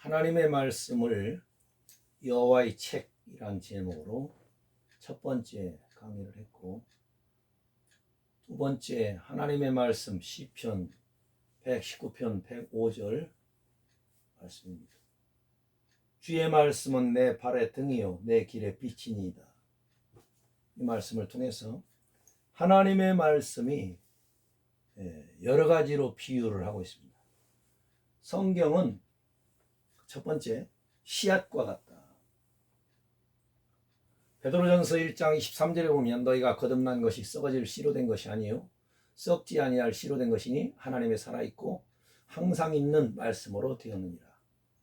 하나님의 말씀을 여호와의 책이란 제목으로 첫 번째 강의를 했고, 두 번째 하나님의 말씀 시편 119편 105절 말씀입니다. 주의 말씀은 내 발의 등이요 내 길의 빛이니이다. 이 말씀을 통해서 하나님의 말씀이 여러 가지로 비유를 하고 있습니다. 성경은 첫 번째 씨앗과 같다. 베드로전서 1장 23절에 보면 너희가 거듭난 것이 썩어질 씨로 된 것이 아니요 썩지 아니할 씨로 된 것이니 하나님의 살아있고 항상 있는 말씀으로 되었느니라.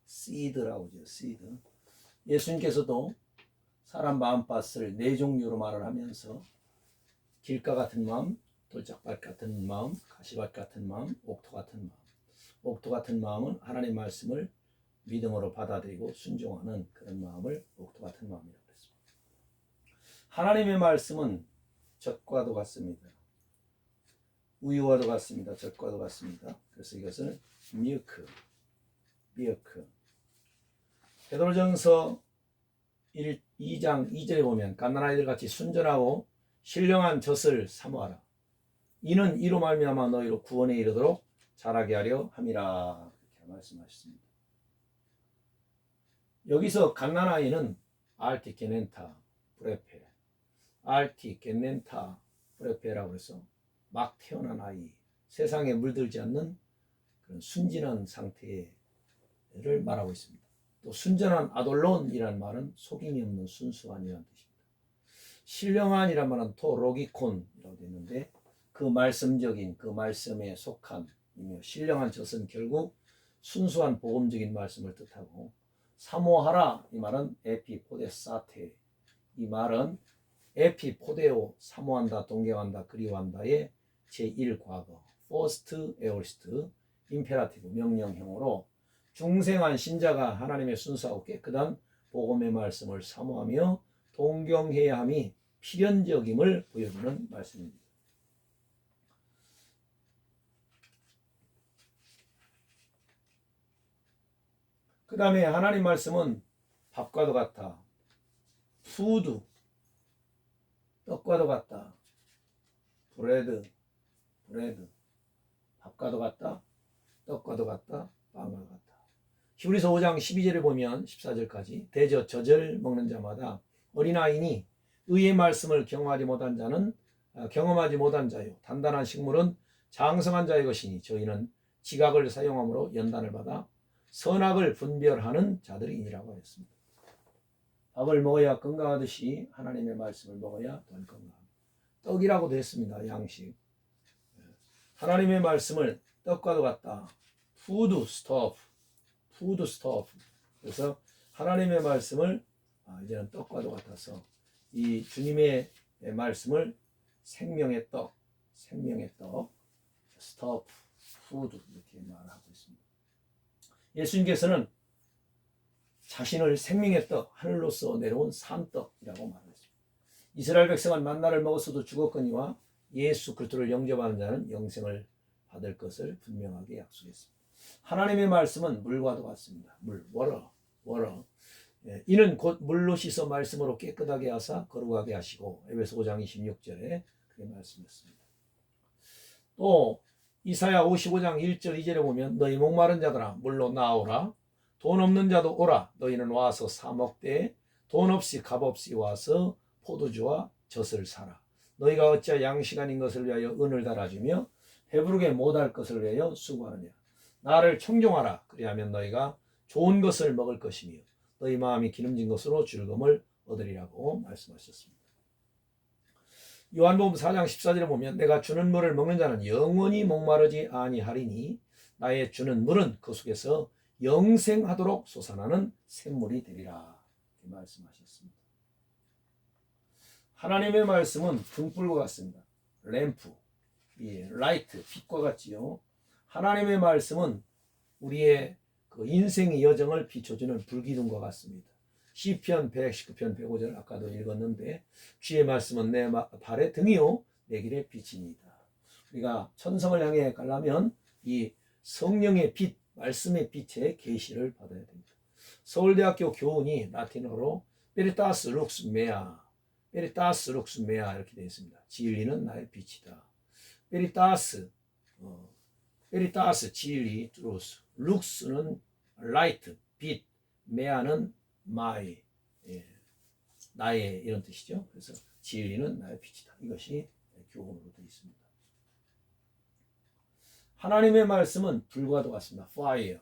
씨드라고 하죠. 씨드. 예수님께서도 사람 마음밭을 네 종류로 말을 하면서 길가 같은 마음, 돌짝밭 같은 마음, 가시밭 같은 마음, 옥토 같은 마음. 옥토 같은 마음은 하나님 말씀을 믿음으로 받아들이고 순종하는 그런 마음을 옥토 같은 마음이라고 했습니다. 하나님의 말씀은 젖과도 같습니다. 우유와도 같습니다. 젖과도 같습니다. 그래서 이것은 밀크. 베드로전서 2장 2절에 보면 갓난아이들 같이 순전하고 신령한 젖을 사모하라. 이는 이로 말미암아 너희로 구원에 이르도록 자라게 하려 함이라. 이렇게 말씀하셨습니다. 여기서 갓난아이는 알티게넨타 브레페, 알티게넨타 브레페라고 해서 막 태어난 아이, 세상에 물들지 않는 그런 순진한 상태를 말하고 있습니다. 또 순전한 아돌론이라는 말은 속임이 없는 순수한이라는 뜻입니다. 신령한이라는 말은 토로기콘이라고 되어 있는데 그 말씀적인 그 말씀에 속한 신령한 젖은 결국 순수한 복음적인 말씀을 뜻하고, 사모하라 이 말은 에피포데사테, 이 말은 에피포데오 사모한다, 동경한다, 그리워한다의 제1과거 포스트 에오리스트 임페라티브 명령형으로 중생한 신자가 하나님의 순수하고 깨끗한 복음의 말씀을 사모하며 동경해야 함이 필연적임을 보여주는 말씀입니다. 그 다음에 하나님 말씀은 밥과도 같다. 푸드, 떡과도 같다. 브레드, 밥과도 같다. 떡과도 같다. 빵과 같다. 히브리서 5장 12절에 보면 14절까지 대저 저절 먹는 자마다 어린아이니 의의 말씀을 경험하지 못한 자요 단단한 식물은 장성한 자의 것이니 저희는 지각을 사용함으로 연단을 받아 선악을 분별하는 자들이니라고 하였습니다. 밥을 먹어야 건강하듯이 하나님의 말씀을 먹어야 더 건강합니다. 떡이라고도 했습니다. 양식. 하나님의 말씀을 떡과도 같다. 푸드 스토프. 그래서 하나님의 말씀을 이제는 떡과도 같아서 이 주님의 말씀을 생명의 떡, 스토프, 푸드 이렇게 말하고 있습니다. 예수님께서는 자신을 생명의 떡, 하늘로서 내려온 산떡이라고 말했습니다. 이스라엘 백성은 만나를 먹었어도 죽었거니와 예수 그리스도를 영접하는 자는 영생을 받을 것을 분명하게 약속했습니다. 하나님의 말씀은 물과도 같습니다. 워러. 이는 곧 물로 씻어 말씀으로 깨끗하게 하사 거룩하게 하시고, 에베소 5장 26절에 그렇게 말씀했습니다. 또 이사야 55장 1절 2절에 보면 너희 목마른 자들아 물로 나오라. 돈 없는 자도 오라. 너희는 와서 사 먹되 돈 없이 값없이 와서 포도주와 젖을 사라. 너희가 어찌 양식 아닌 것을 위하여 은을 달아주며 배부르게 못할 것을 위하여 수고하느냐. 나를 청종하라. 그리하면 너희가 좋은 것을 먹을 것이며 너희 마음이 기름진 것으로 즐거움을 얻으리라고 말씀하셨습니다. 요한복음 4장 14절에 보면 내가 주는 물을 먹는 자는 영원히 목마르지 아니하리니 나의 주는 물은 그 속에서 영생하도록 솟아나는 샘물이 되리라. 이렇게 말씀하셨습니다. 하나님의 말씀은 등불과 같습니다. 램프, 라이트, 빛과 같지요. 하나님의 말씀은 우리의 그 인생의 여정을 비춰주는 불기둥과 같습니다. 시편 119편 105절 아까도 읽었는데 주의 말씀은 내 발의 등이요 내 길의 빛입니다. 우리가 천성을 향해 가려면 이 성령의 빛, 말씀의 빛의 계시를 받아야 됩니다. 서울대학교 교훈이 라틴어로 베리타스 룩스 메아, 베리타스 룩스 메아 이렇게 되어 있습니다. 진리는 나의 빛이다. 베리타스, 베리타스 진리, 트루스, 룩스는 라이트, 빛, 메아는 마이, 예, 나의 이런 뜻이죠. 그래서 진리는 나의 빛이다. 이것이 교훈으로 되어 있습니다. 하나님의 말씀은 불과도 같습니다. fire.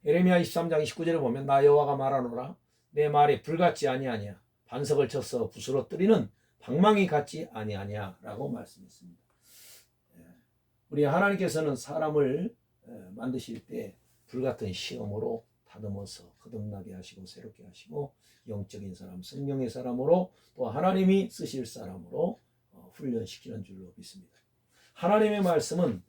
에레미야 23장 29절을 보면 나 여호와가 말하노라 내 말이 불같지 아니하냐 반석을 쳐서 부스러뜨리는 방망이 같지 아니하냐 라고 말씀했습니다. 우리 하나님께서는 사람을 만드실 때 불같은 시험으로 다듬어서 거듭나게 하시고 새롭게 하시고 영적인 사람, 성령의 사람으로 또 하나님이 쓰실 사람으로 훈련시키는 줄로 믿습니다. 하나님의 말씀은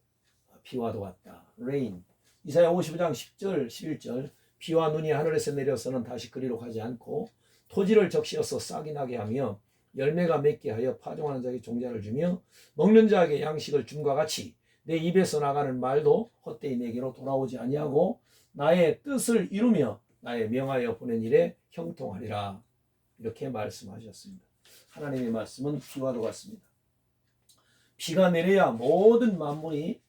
비와도 같다. rain. 이사야 55장 10절 11절 비와 눈이 하늘에서 내려서는 다시 그리로 가지 않고 토지를 적시어서 싹이 나게 하며 열매가 맺게 하여 파종하는 자에게 종자를 주며 먹는 자에게 양식을 줌과 같이 내 입에서 나가는 말도 헛되이 내게로 돌아오지 아니하고 나의 뜻을 이루며 나의 명하여 보낸 일에 형통하리라. 이렇게 말씀하셨습니다. 하나님의 말씀은 비와도 같습니다. 비가 내려야 모든 만물이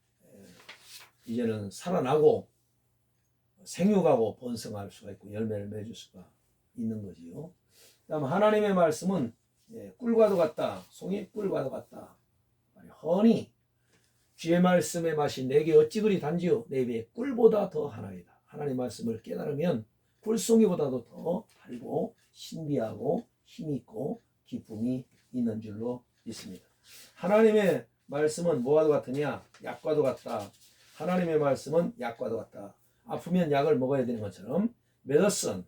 이제는 살아나고 생육하고 번성할 수가 있고 열매를 맺을 수가 있는 거지요. 그다음 하나님의 말씀은 꿀과도 같다. 송이 꿀과도 같다. 허니 주의 말씀의 맛이 내게 어찌 그리 단지요 내 입에 꿀보다 더 하나이다. 하나님 말씀을 깨달으면 꿀송이보다도 더 달고 신비하고 힘있고 기쁨이 있는 줄로 믿습니다. 하나님의 말씀은 뭐와도 같으냐? 약과도 같다. 하나님의 말씀은 약과도 같다. 아프면 약을 먹어야 되는 것처럼 메더슨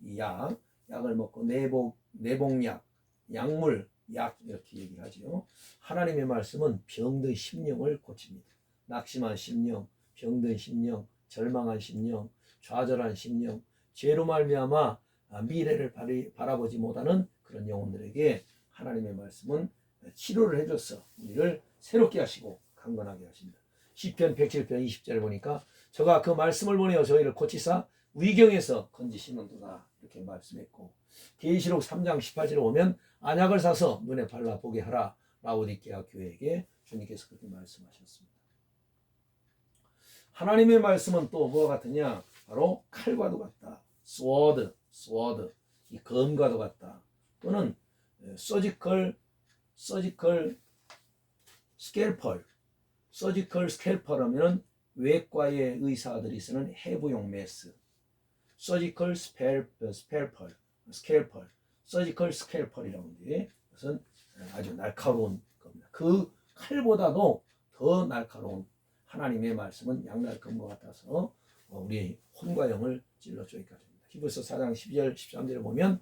이 약을 먹고 내복약, 약물, 약 이렇게 얘기를 하죠. 하나님의 말씀은 병든 심령을 고칩니다. 낙심한 심령, 병든 심령, 절망한 심령, 좌절한 심령, 죄로 말미암아 미래를 바라보지 못하는 그런 영혼들에게 하나님의 말씀은 치료를 해줘서 우리를 새롭게 하시고 강건하게 하십니다. 시편 107편 20절에 보니까 저가 그 말씀을 보내어 저희를 고치사 위경에서 건지시는도다 이렇게 말씀했고 계시록 3장 18절에 보면 안약을 사서 눈에 발라 보게 하라 라오디게아 교회에게 주님께서 그렇게 말씀하셨습니다. 하나님의 말씀은 또 뭐와 같으냐? 바로 칼과도 같다. sword 이 검과도 같다. 또는 surgical scalpel 하면 외과의 의사들이 쓰는 해부용 메스. surgical scalpel이라고 하는데 그것은 아주 날카로운 겁니다. 그 칼보다도 더 날카로운 하나님의 말씀은 양날 검과 같아서 우리의 혼과 영을 찔러 쪼개게 합니다. 히브리서 4장 12절 13절에 보면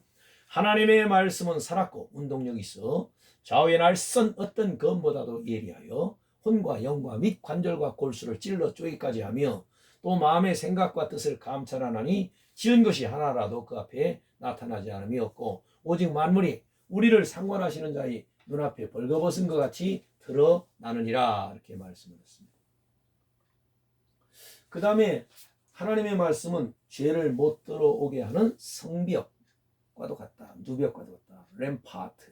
하나님의 말씀은 살았고 운동력이 있어 좌우의 날선 어떤 검보다도 예리하여 혼과 영과 및 관절과 골수를 찔러 쪼개기까지 하며 또 마음의 생각과 뜻을 감찰하나니 지은 것이 하나라도 그 앞에 나타나지 않음이 없고 오직 만물이 우리를 상관하시는 자의 눈앞에 벌거벗은 것 같이 드러나느니라 이렇게 말씀을 했습니다. 그 다음에 하나님의 말씀은 죄를 못 들어오게 하는 성벽과도 같다. 누벽과도 같다. 램파트.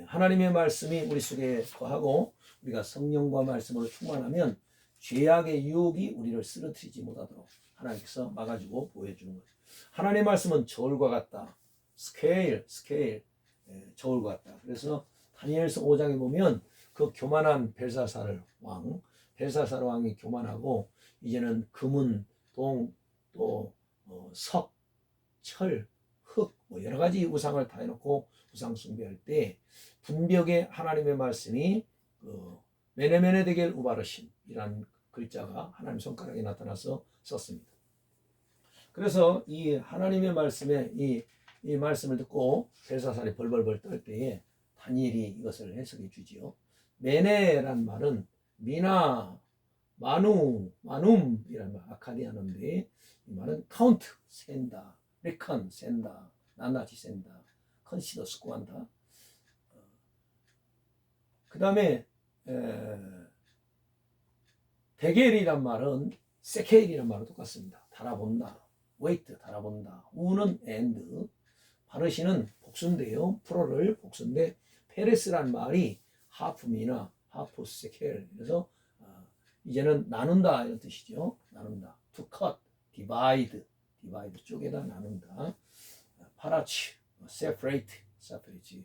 하나님의 말씀이 우리 속에 거하고 우리가 성령과 말씀으로 충만하면 죄악의 유혹이 우리를 쓰러뜨리지 못하도록 하나님께서 막아주고 보여주는 거죠. 하나님의 말씀은 저울과 같다. 스케일 저울과 같다. 그래서 다니엘서 5장에 보면 그 교만한 벨사살 왕이 교만하고 이제는 금은 동, 또 석, 철, 흙 여러 가지 우상을 다 해놓고 우상 숭배할 때 분벽에 하나님의 말씀이 메네메네 데겔 우바르신이라는 글자가 하나님 손가락에 나타나서 썼습니다. 그래서 이 하나님의 말씀에 이 말씀을 듣고 벨사살이 벌벌벌 떨 때에 다니엘이 이것을 해석해 주지요. 메네란 말은 미나, 마눔이라는 말, 아카디아는데 이 말은 카운트, 센다, 레컨, 센다, 나나지 센다, 컨시더, 숙고한다. 그 다음에 데겔이란 말은 세케일이란 말은 똑같습니다. 달아본다. wait 달아본다. 우는 and. 바르시는 복수인데요. 프로를 복수인데 페레스란 말이 하프미나 하프세켈. 그래서 이제는 나눈다 이런 뜻이죠. 나눈다. to cut, divide, divide 쪼개다 나눈다. 파라치, separate, separate.